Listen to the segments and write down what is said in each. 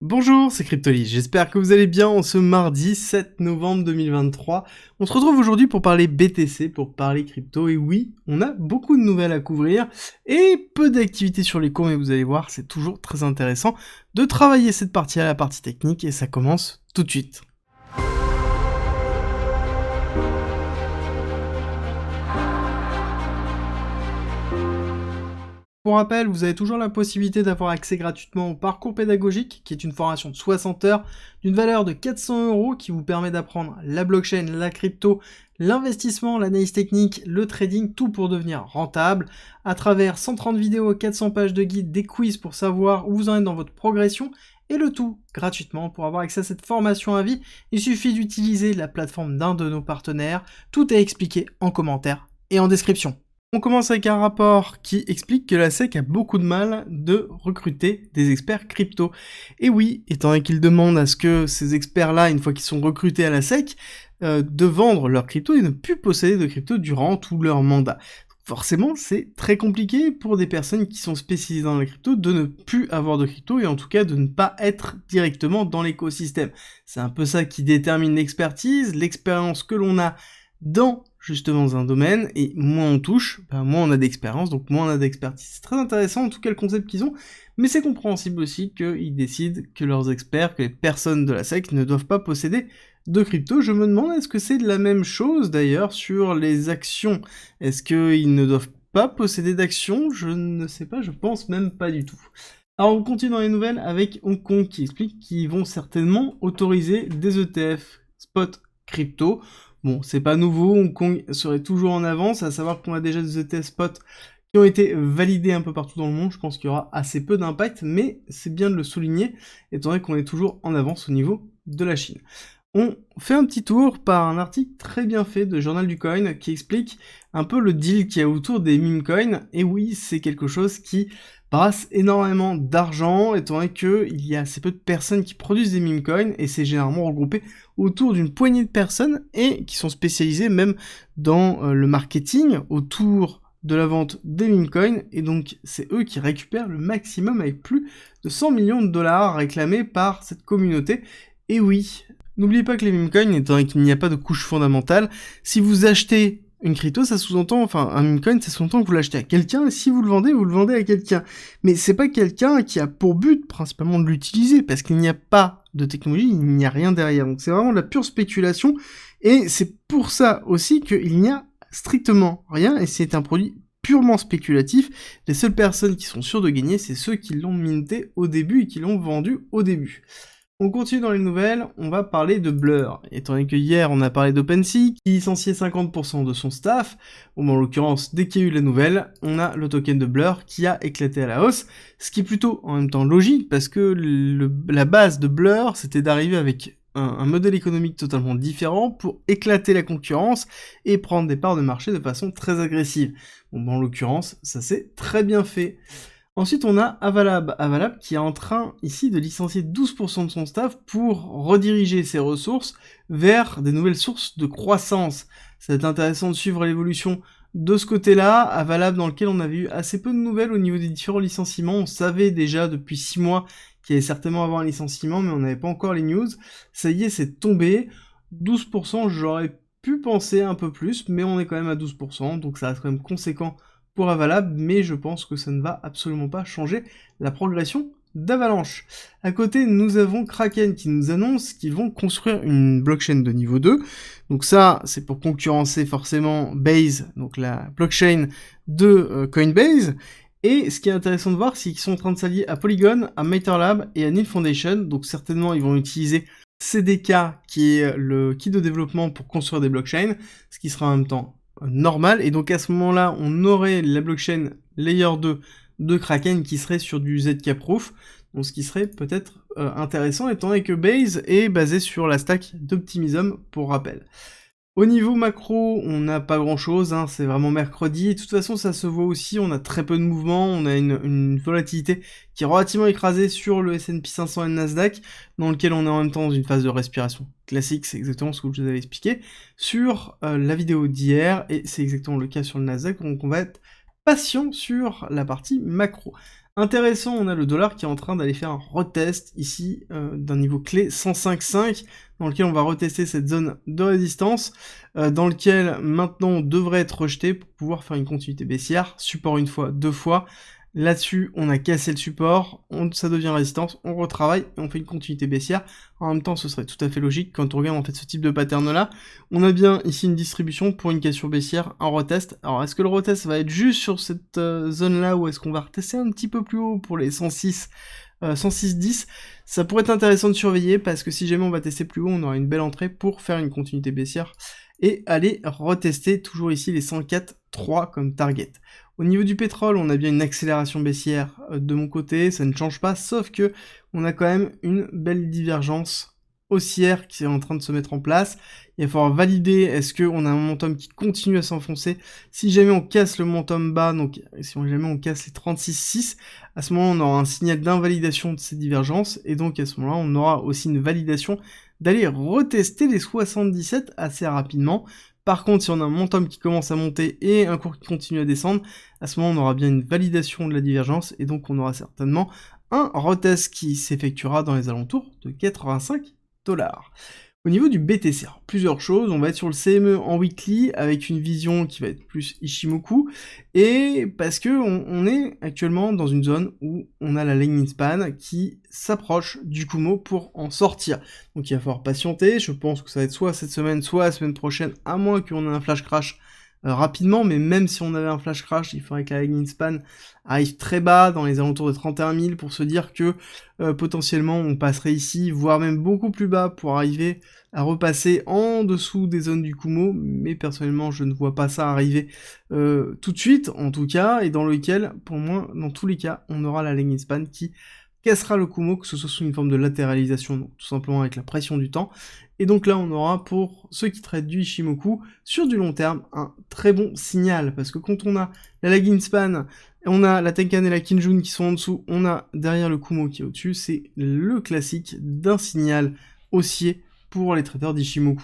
Bonjour, c'est Cryptoly, j'espère que vous allez bien en ce mardi 7 novembre 2023. On se retrouve aujourd'hui pour parler BTC, pour parler crypto, et oui, on a beaucoup de nouvelles à couvrir, et peu d'activités sur les cours, mais vous allez voir, c'est toujours très intéressant de travailler cette partie à la partie technique, et ça commence tout de suite. Pour rappel, vous avez toujours la possibilité d'avoir accès gratuitement au parcours pédagogique, qui est une formation de 60 heures, d'une valeur de 400 € qui vous permet d'apprendre la blockchain, la crypto, l'investissement, l'analyse technique, le trading, tout pour devenir rentable, à travers 130 vidéos, 400 pages de guide, des quiz pour savoir où vous en êtes dans votre progression, et le tout gratuitement. Pour avoir accès à cette formation à vie, il suffit d'utiliser la plateforme d'un de nos partenaires, tout est expliqué en commentaire et en description. On commence avec un rapport qui explique que la SEC a beaucoup de mal de recruter des experts crypto. Et oui, étant donné qu'ils demandent à ce que ces experts-là, une fois qu'ils sont recrutés à la SEC, de vendre leur crypto et ne plus posséder de crypto durant tout leur mandat. Forcément, c'est très compliqué pour des personnes qui sont spécialisées dans la crypto de ne plus avoir de crypto et en tout cas de ne pas être directement dans l'écosystème. C'est un peu ça qui détermine l'expertise, l'expérience que l'on a dans justement un domaine, et moins on touche, moins on a d'expérience, donc moins on a d'expertise. C'est très intéressant en tout cas le concept qu'ils ont, mais c'est compréhensible aussi qu'ils décident que leurs experts, que les personnes de la SEC ne doivent pas posséder de crypto. Je me demande, est-ce que c'est la même chose d'ailleurs sur les actions? Est-ce qu'ils ne doivent pas posséder d'actions? Je ne sais pas, je pense même pas du tout. Alors on continue dans les nouvelles avec Hong Kong qui explique qu'ils vont certainement autoriser des ETF spot crypto. Bon, c'est pas nouveau, Hong Kong serait toujours en avance, à savoir qu'on a déjà des ETF spot qui ont été validés un peu partout dans le monde. Je pense qu'il y aura assez peu d'impact, mais c'est bien de le souligner, étant donné qu'on est toujours en avance au niveau de la Chine. On fait un petit tour par un article très bien fait de Journal du Coin qui explique un peu le deal qu'il y a autour des meme coins, et oui, c'est quelque chose qui brasse énormément d'argent, étant donné qu'il y a assez peu de personnes qui produisent des meme coins, et c'est généralement regroupé autour d'une poignée de personnes, et qui sont spécialisées même dans le marketing, autour de la vente des meme coins, et donc c'est eux qui récupèrent le maximum avec plus de 100 millions de dollars réclamés par cette communauté, et oui, n'oubliez pas que les meme coins, étant donné qu'il n'y a pas de couche fondamentale, si vous achetez une crypto, ça sous-entend, enfin, un meme coin, ça sous-entend que vous l'achetez à quelqu'un, et si vous le vendez à quelqu'un. Mais c'est pas quelqu'un qui a pour but, principalement, de l'utiliser, parce qu'il n'y a pas de technologie, il n'y a rien derrière. Donc c'est vraiment de la pure spéculation, et c'est pour ça aussi qu'il n'y a strictement rien, et c'est un produit purement spéculatif. Les seules personnes qui sont sûres de gagner, c'est ceux qui l'ont minté au début, et qui l'ont vendu au début. On continue dans les nouvelles, on va parler de Blur. Étant donné que hier on a parlé d'OpenSea, qui licenciait 50% de son staff, ou en l'occurrence dès qu'il y a eu la nouvelle, on a le token de Blur qui a éclaté à la hausse, ce qui est plutôt en même temps logique, parce que la base de Blur c'était d'arriver avec un modèle économique totalement différent pour éclater la concurrence et prendre des parts de marché de façon très agressive. Bon, en l'occurrence, ça s'est très bien fait. Ensuite, on a Avalab qui est en train ici de licencier 12% de son staff pour rediriger ses ressources vers des nouvelles sources de croissance. Ça va être intéressant de suivre l'évolution de ce côté-là. Avalab, dans lequel on avait eu assez peu de nouvelles au niveau des différents licenciements. On savait déjà depuis 6 mois qu'il allait certainement avoir un licenciement, mais on n'avait pas encore les news. Ça y est, c'est tombé. 12%, j'aurais pu penser un peu plus, mais on est quand même à 12%, donc ça reste quand même conséquent pour Avalab, mais je pense que ça ne va absolument pas changer la progression d'Avalanche. À côté, nous avons Kraken qui nous annonce qu'ils vont construire une blockchain de niveau 2. Donc ça, c'est pour concurrencer forcément Base, donc la blockchain de Coinbase. Et ce qui est intéressant de voir, c'est qu'ils sont en train de s'allier à Polygon, à MaterLab et à Neil Foundation. Donc certainement, ils vont utiliser CDK, qui est le kit de développement pour construire des blockchains, ce qui sera en même temps normal, et donc à ce moment-là, on aurait la blockchain Layer 2 de Kraken qui serait sur du ZK Proof, donc ce qui serait peut-être intéressant, étant donné que Base est basé sur la stack d'Optimism, pour rappel. Au niveau macro, on n'a pas grand-chose, hein, c'est vraiment mercredi, et de toute façon ça se voit aussi, on a très peu de mouvements, on a une volatilité qui est relativement écrasée sur le S&P 500 et le Nasdaq, dans lequel on est en même temps dans une phase de respiration classique, c'est exactement ce que je vous avais expliqué sur la vidéo d'hier, et c'est exactement le cas sur le Nasdaq, donc on va être patient sur la partie macro. Intéressant, on a le dollar qui est en train d'aller faire un retest ici d'un niveau clé 105,5 dans lequel on va retester cette zone de résistance dans lequel maintenant on devrait être rejeté pour pouvoir faire une continuité baissière, support une fois, deux fois. Là-dessus, on a cassé le support, ça devient résistance, on retravaille et on fait une continuité baissière. En même temps, ce serait tout à fait logique quand on regarde en fait ce type de pattern-là. On a bien ici une distribution pour une cassure baissière, un retest. Alors, est-ce que le retest va être juste sur cette zone-là ou est-ce qu'on va retester un petit peu plus haut pour les 106, 106,10? Ça pourrait être intéressant de surveiller parce que si jamais on va tester plus haut, on aura une belle entrée pour faire une continuité baissière et aller retester toujours ici les 104,3 comme target. Au niveau du pétrole, on a bien une accélération baissière de mon côté, ça ne change pas, sauf que on a quand même une belle divergence haussière qui est en train de se mettre en place. Il va falloir valider, est-ce qu'on a un momentum qui continue à s'enfoncer. Si jamais on casse le momentum bas, donc si jamais on casse les 36,6, à ce moment on aura un signal d'invalidation de ces divergences, et donc à ce moment-là on aura aussi une validation d'aller retester les 77 assez rapidement. Par contre, si on a un momentum qui commence à monter et un cours qui continue à descendre, à ce moment on aura bien une validation de la divergence, et donc on aura certainement un retest qui s'effectuera dans les alentours de 85 $. Au niveau du BTC, alors, plusieurs choses, on va être sur le CME en weekly avec une vision qui va être plus Ichimoku, et parce que on est actuellement dans une zone où on a la lightning span qui s'approche du Kumo pour en sortir. Donc il va falloir patienter, je pense que ça va être soit cette semaine, soit la semaine prochaine, à moins qu'on ait un flash crash rapidement, mais même si on avait un flash crash, il faudrait que la lightning span arrive très bas, dans les alentours de 31 000, pour se dire que potentiellement on passerait ici, voire même beaucoup plus bas, pour arriver à repasser en dessous des zones du Kumo, mais personnellement je ne vois pas ça arriver tout de suite, en tout cas, et dans lequel, pour moi, dans tous les cas, on aura la lightning span qui cassera le Kumo, que ce soit sous une forme de latéralisation, donc tout simplement avec la pression du temps. Et donc là, on aura, pour ceux qui traitent du Ichimoku, sur du long terme, un très bon signal, parce que quand on a la lagging span, on a la Tenkan et la Kinjun qui sont en dessous, on a derrière le Kumo qui est au-dessus, c'est le classique d'un signal haussier pour les traders d'Ichimoku.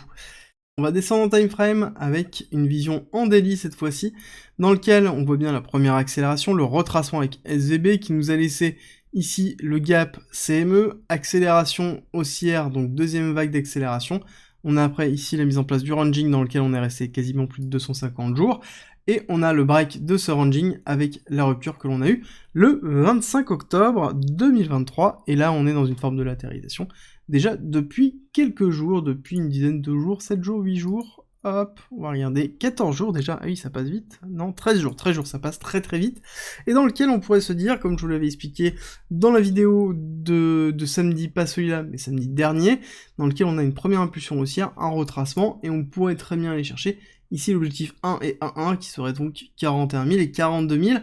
On va descendre en time frame avec une vision en daily cette fois-ci, dans lequel on voit bien la première accélération, le retracement avec SVB qui nous a laissé ici le gap CME, accélération haussière, donc deuxième vague d'accélération. On a après ici la mise en place du ranging dans lequel on est resté quasiment plus de 250 jours. Et on a le break de ce ranging avec la rupture que l'on a eue le 25 octobre 2023. Et là, on est dans une forme de latéralisation. Déjà depuis quelques jours, depuis une dizaine de jours, 7 jours, 8 jours. Hop, on va regarder, 14 jours déjà, ah oui, ça passe vite, non, 13 jours, ça passe très très vite, et dans lequel on pourrait se dire, comme je vous l'avais expliqué dans la vidéo de samedi, pas celui-là, mais samedi dernier, dans lequel on a une première impulsion haussière, un retracement, et on pourrait très bien aller chercher ici l'objectif 1 et 1,1 qui serait donc 41 000 et 42 000,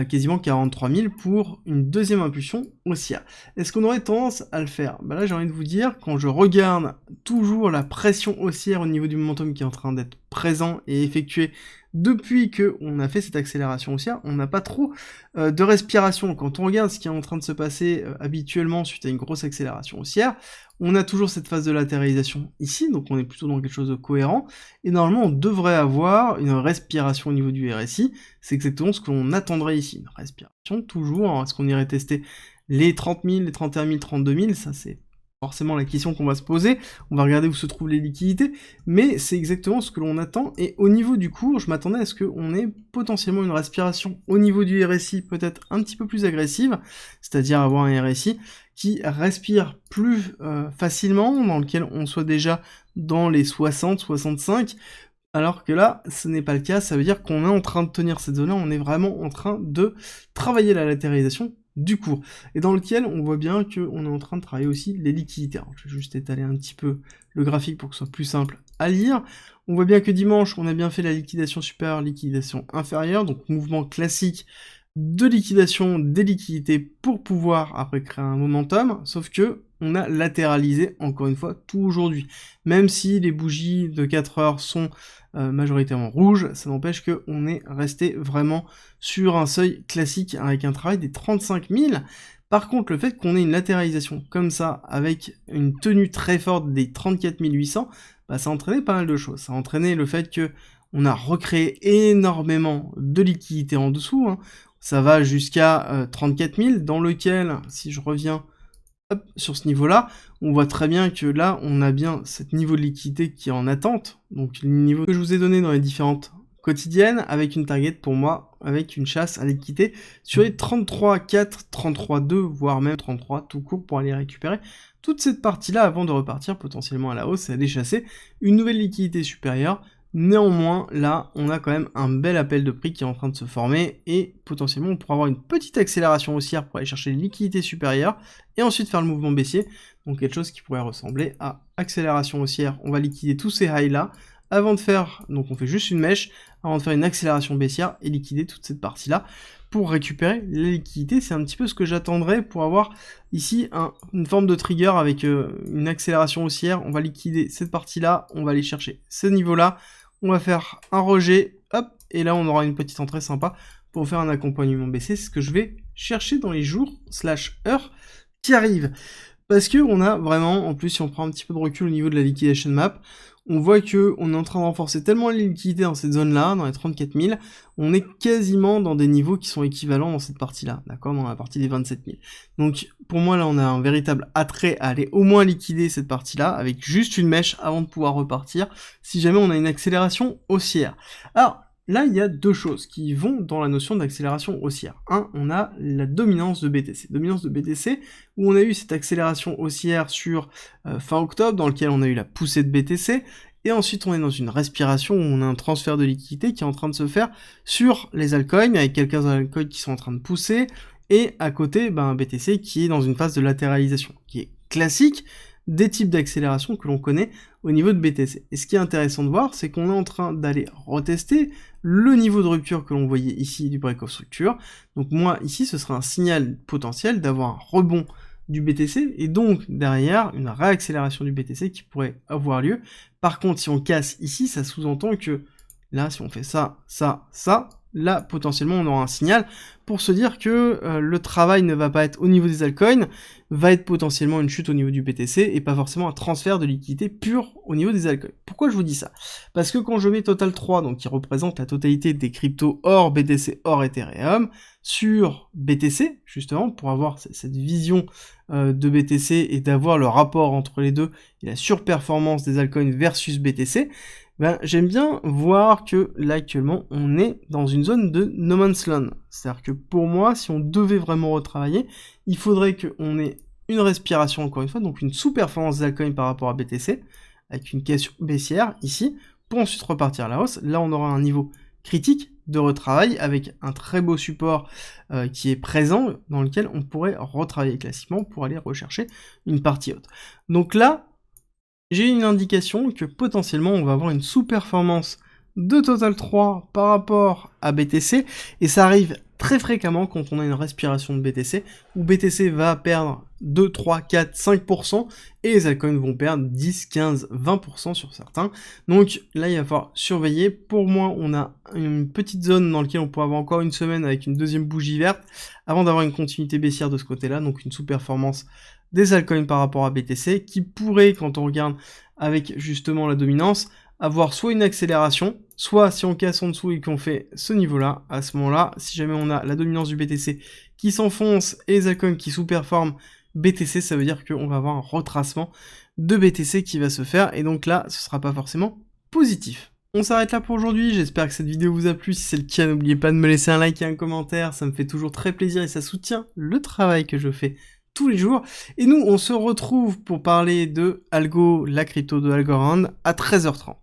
quasiment 43 000 pour une deuxième impulsion haussière. Est-ce qu'on aurait tendance à le faire? Bah là j'ai envie de vous dire, quand je regarde toujours la pression haussière au niveau du momentum qui est en train d'être présent et effectué depuis qu'on a fait cette accélération haussière, on n'a pas trop de respiration. Quand on regarde ce qui est en train de se passer habituellement suite à une grosse accélération haussière, on a toujours cette phase de latéralisation ici, donc on est plutôt dans quelque chose de cohérent, et normalement on devrait avoir une respiration au niveau du RSI, c'est exactement ce qu'on attendrait ici, une respiration toujours. Alors, est-ce qu'on irait tester les 30 000, les 31 000, 32 000, ça c'est forcément la question qu'on va se poser, on va regarder où se trouvent les liquidités, mais c'est exactement ce que l'on attend, et au niveau du cours, je m'attendais à ce qu'on ait potentiellement une respiration au niveau du RSI peut-être un petit peu plus agressive, c'est-à-dire avoir un RSI qui respire plus facilement, dans lequel on soit déjà dans les 60, 65, alors que là, ce n'est pas le cas, ça veut dire qu'on est en train de tenir cette zone-là, on est vraiment en train de travailler la latéralisation du cours, et dans lequel on voit bien qu'on est en train de travailler aussi les liquidités. Alors, je vais juste étaler un petit peu le graphique pour que ce soit plus simple à lire. On voit bien que dimanche, on a bien fait la liquidation supérieure, liquidation inférieure, donc mouvement classique de liquidation des liquidités pour pouvoir après créer un momentum, sauf que on a latéralisé encore une fois tout aujourd'hui. Même si les bougies de 4 heures sont majoritairement rouges, ça n'empêche qu'on est resté vraiment sur un seuil classique avec un travail des 35 000. Par contre, le fait qu'on ait une latéralisation comme ça, avec une tenue très forte des 34 800, bah, ça a entraîné pas mal de choses. Ça a entraîné le fait que on a recréé énormément de liquidités en dessous, hein. ça va jusqu'à 34 000, dans lequel, si je reviens hop, sur ce niveau-là, on voit très bien que là, on a bien ce niveau de liquidité qui est en attente, donc le niveau que je vous ai donné dans les différentes quotidiennes, avec une target pour moi, avec une chasse à liquider sur les 33,4, 33,2, voire même 33 tout court pour aller récupérer toute cette partie-là avant de repartir potentiellement à la hausse et aller chasser une nouvelle liquidité supérieure. Néanmoins, là, on a quand même un bel appel de prix qui est en train de se former et potentiellement on pourra avoir une petite accélération haussière pour aller chercher les liquidités supérieures et ensuite faire le mouvement baissier. Donc quelque chose qui pourrait ressembler à accélération haussière. On va liquider tous ces highs-là avant de faire, donc on fait juste une mèche, avant de faire une accélération baissière et liquider toute cette partie-là pour récupérer les liquidités. C'est un petit peu ce que j'attendrais pour avoir ici une forme de trigger avec une accélération haussière. On va liquider cette partie-là, on va aller chercher ce niveau-là, on va faire un rejet, hop, et là on aura une petite entrée sympa pour faire un accompagnement baissier. C'est ce que je vais chercher dans les jours / heures qui arrivent. Parce que on a vraiment, en plus si on prend un petit peu de recul au niveau de la liquidation map, on voit que on est en train de renforcer tellement les liquidités dans cette zone-là, dans les 34 000, on est quasiment dans des niveaux qui sont équivalents dans cette partie-là, d'accord, dans la partie des 27 000. Donc pour moi là on a un véritable attrait à aller au moins liquider cette partie-là, avec juste une mèche avant de pouvoir repartir, si jamais on a une accélération haussière. Alors, là, il y a deux choses qui vont dans la notion d'accélération haussière. Un, on a la dominance de BTC. Dominance de BTC, où on a eu cette accélération haussière sur fin octobre, dans lequel on a eu la poussée de BTC, et ensuite on est dans une respiration où on a un transfert de liquidité qui est en train de se faire sur les altcoins, avec quelques altcoins qui sont en train de pousser, et à côté, un BTC qui est dans une phase de latéralisation, qui est classique des types d'accélération que l'on connaît au niveau de BTC. Et ce qui est intéressant de voir, c'est qu'on est en train d'aller retester le niveau de rupture que l'on voyait ici du break of structure. Donc moi, ici, ce sera un signal potentiel d'avoir un rebond du BTC, et donc derrière, une réaccélération du BTC qui pourrait avoir lieu. Par contre, si on casse ici, ça sous-entend que là, si on fait ça, ça, ça, là, potentiellement, on aura un signal pour se dire que le travail ne va pas être au niveau des altcoins, va être potentiellement une chute au niveau du BTC, et pas forcément un transfert de liquidité pure au niveau des altcoins. Pourquoi je vous dis ça? Parce que quand je mets Total 3, donc qui représente la totalité des cryptos hors BTC, hors Ethereum, sur BTC, justement, pour avoir cette vision de BTC et d'avoir le rapport entre les deux et la surperformance des altcoins versus BTC, j'aime bien voir que là actuellement on est dans une zone de no man's land. C'est-à-dire que pour moi, si on devait vraiment retravailler, il faudrait qu'on ait une respiration encore une fois, donc une sous-performance des altcoins par rapport à BTC, avec une question baissière ici, pour ensuite repartir à la hausse. Là on aura un niveau critique de retravail avec un très beau support qui est présent, dans lequel on pourrait retravailler classiquement pour aller rechercher une partie haute. Donc là, j'ai une indication que potentiellement on va avoir une sous-performance de Total 3 par rapport à BTC, et ça arrive très fréquemment quand on a une respiration de BTC, où BTC va perdre 2, 3, 4, 5%, et les altcoins vont perdre 10, 15, 20% sur certains. Donc là, il va falloir surveiller. Pour moi, on a une petite zone dans laquelle on pourrait avoir encore une semaine avec une deuxième bougie verte, avant d'avoir une continuité baissière de ce côté-là, donc une sous-performance des altcoins par rapport à BTC, qui pourrait, quand on regarde avec justement la dominance, avoir soit une accélération, soit si on casse en dessous et qu'on fait ce niveau-là, à ce moment-là, si jamais on a la dominance du BTC qui s'enfonce et les altcoins qui sous-performent BTC, ça veut dire qu'on va avoir un retracement de BTC qui va se faire, et donc là, ce sera pas forcément positif. On s'arrête là pour aujourd'hui, j'espère que cette vidéo vous a plu. Si c'est le cas, n'oubliez pas de me laisser un like et un commentaire, ça me fait toujours très plaisir et ça soutient le travail que je fais tous les jours. Et nous, on se retrouve pour parler de Algo, la crypto de Algorand, à 13h30.